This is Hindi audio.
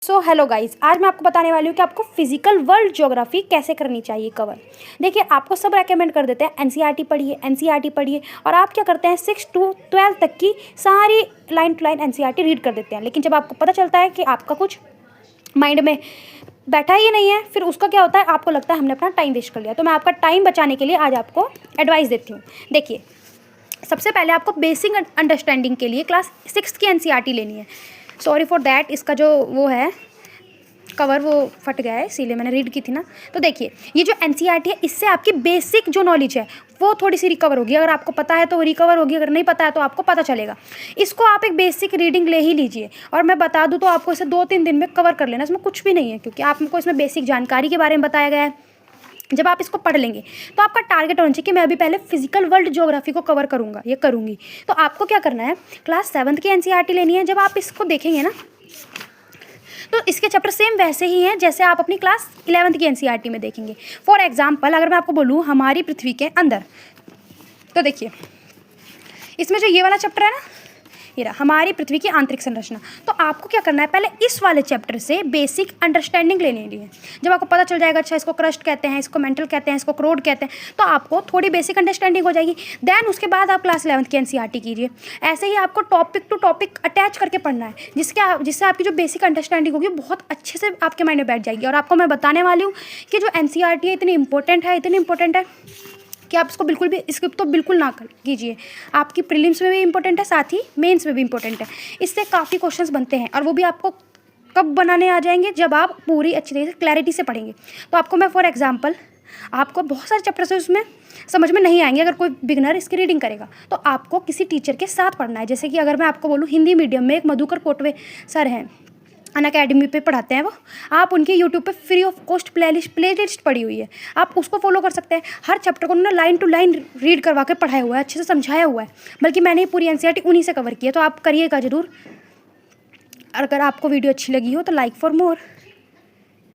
सो हेलो गाइस, आज मैं आपको बताने वाली हूँ कि आपको फिजिकल वर्ल्ड ज्योग्राफी कैसे करनी चाहिए कवर। देखिए, आपको सब रेकमेंड कर देते हैं एनसीईआरटी पढ़िए, एनसीईआरटी पढ़िए, और आप क्या करते हैं 6 to 12 तक की सारी line to line NCERT read कर देते हैं। लेकिन जब आपको पता चलता है कि आपका कुछ माइंड में बैठा ही नहीं है, फिर उसका क्या होता है, आपको लगता है हमने अपना टाइम वेस्ट कर लिया। तो मैं आपका टाइम बचाने के लिए आज आपको एडवाइस देती हूँ। देखिए, सबसे पहले आपको बेसिक अंडरस्टैंडिंग के लिए क्लास 6 की एनसीईआरटी लेनी है। सॉरी फॉर दैट, इसका जो वो है कवर वो फट गया है, इसीलिए मैंने रीड की थी ना। तो देखिए, ये जो एनसीईआरटी है, इससे आपकी बेसिक जो नॉलेज है वो थोड़ी सी रिकवर होगी। अगर आपको पता है तो रिकवर होगी, अगर नहीं पता है तो आपको पता चलेगा। इसको आप एक बेसिक रीडिंग ले ही लीजिए, और मैं बता दूं तो आपको इसे 2-3 दिन में कवर कर लेना। इसमें कुछ भी नहीं है, क्योंकि आपको इसमें बेसिक जानकारी के बारे में बताया गया है। जब आप इसको पढ़ लेंगे तो आपका टारगेट होना चाहिए कि मैं अभी पहले फिजिकल वर्ल्ड ज्योग्राफी को कवर करूँगा, ये करूँगी। तो आपको क्या करना है, क्लास 7 की एनसीईआरटी लेनी है। जब आप इसको देखेंगे ना, तो इसके चैप्टर सेम वैसे ही हैं जैसे आप अपनी क्लास 11th की एनसीईआरटी में देखेंगे। फॉर एग्जाम्पल, अगर मैं आपको बोलूँ हमारी पृथ्वी के अंदर, तो देखिए इसमें जो ये वाला चैप्टर है ना, ये रहा हमारी पृथ्वी की आंतरिक संरचना। तो आपको क्या करना है, पहले इस वाले चैप्टर से बेसिक अंडरस्टैंडिंग लेनी है। जब आपको पता चल जाएगा, अच्छा इसको क्रस्ट कहते हैं, इसको मेंटल कहते हैं, इसको क्रोड कहते हैं, तो आपको थोड़ी बेसिक अंडरस्टैंडिंग हो जाएगी। देन उसके बाद आप क्लास 11th की एनसीईआरटी कीजिए। ऐसे ही आपको टॉपिक टू टॉपिक अटैच करके पढ़ना है, जिससे आपकी जो बेसिक अंडरस्टैंडिंग होगी बहुत अच्छे से आपके माइंड में बैठ जाएगी। और आपको मैं बताने वाली हूँ कि जो एनसीईआरटी है इतनी इंपॉर्टेंट है कि आप इसको बिल्कुल भी स्किप तो बिल्कुल ना कीजिए। आपकी प्रीलिम्स में भी इंपॉर्टेंट है, साथ ही मेंस में भी इंपॉर्टेंट है। इससे काफ़ी क्वेश्चंस बनते हैं, और वो भी आपको कब बनाने आ जाएंगे, जब आप पूरी अच्छी तरीके से क्लैरिटी से पढ़ेंगे। तो आपको मैं फॉर एग्जांपल, आपको बहुत सारे चैप्टर्स है उसमें समझ में नहीं आएंगे अगर कोई बिगनर इसकी रीडिंग करेगा। तो आपको किसी टीचर के साथ पढ़ना है। जैसे कि अगर मैं आपको बोलूँ, हिंदी मीडियम में एक मधुकर कोटवे सर हैं, अनअकैडमी पे पढ़ाते हैं वो। आप उनकी यूट्यूब पे फ्री ऑफ कॉस्ट प्लेलिस्ट पड़ी हुई है, आप उसको फॉलो कर सकते हैं। हर चैप्टर को उन्होंने लाइन टू लाइन रीड करवा के पढ़ाया हुआ है, अच्छे से समझाया हुआ है। बल्कि मैंने पूरी एनसीईआरटी उन्हीं से कवर की है। तो आप करिएगा ज़रूर। अगर आपको वीडियो अच्छी लगी हो तो लाइक फॉर मोर।